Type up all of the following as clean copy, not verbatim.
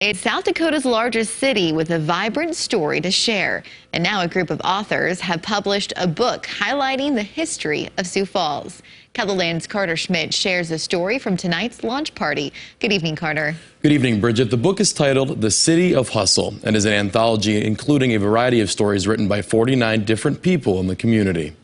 It's South Dakota's largest city with a vibrant story to share. And now a group of authors have published a book highlighting the history of Sioux Falls. KELOLAND's Carter Schmidt shares the story from tonight's launch party. Good evening, Carter. Good evening, Bridget. The book is titled The City of Hustle and is an anthology including a variety of stories written by 49 different people in the community.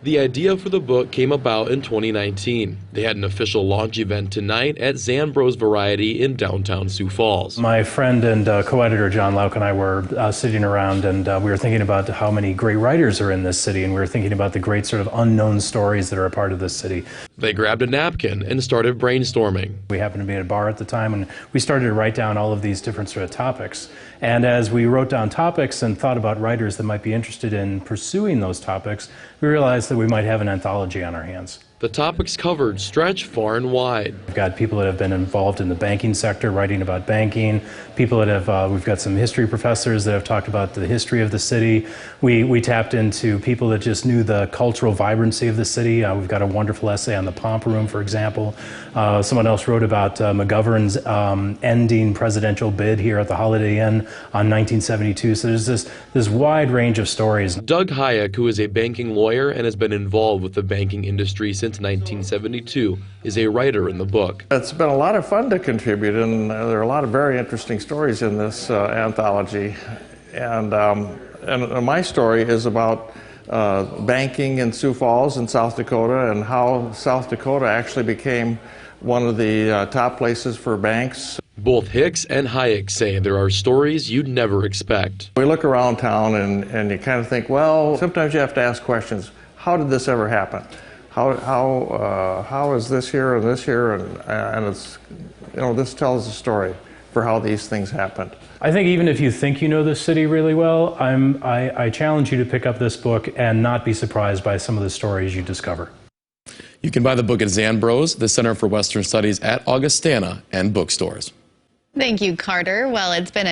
The idea for the book came about in 2019. They had an official launch event tonight at Zambro's Variety in downtown Sioux Falls. My friend and co-editor John Lauk and I were sitting around and we were thinking about how many great writers are in this city, and we were thinking about the great sort of unknown stories that are a part of this city. They grabbed a napkin and started brainstorming. We happened to be at a bar at the time, and we started to write down all of these different sort of topics. And as we wrote down topics and thought about writers that might be interested in pursuing those topics, we realized that we might have an anthology on our hands. The topics covered stretch far and wide. We've got people that have been involved in the banking sector, writing about banking. People that have, we've got some history professors that have talked about the history of the city. We tapped into people that just knew the cultural vibrancy of the city. We've got a wonderful essay on the Pomp Room, for example. Someone else wrote about McGovern's ending presidential bid here at the Holiday Inn on 1972. So there's this wide range of stories. Doug Hayek, who is a banking lawyer and has been involved with the banking industry since 1972, is a writer in the book. It's been a lot of fun to contribute, and there are a lot of very interesting stories in this anthology. And my story is about banking in Sioux Falls in South Dakota, and how South Dakota actually became one of the top places for banks. Both Hicks and Hayek say there are stories you'd never expect. We look around town and you kind of think, well, sometimes you have to ask questions. How did this ever happen? How is this here and this here? And it's, you know, this tells a story for how these things happened. I think even if you think you know this city really well, I challenge you to pick up this book and not be surprised by some of the stories you discover. You can buy the book at Zambro's, the Center for Western Studies at Augustana, and bookstores. Thank you, Carter. Well, it's been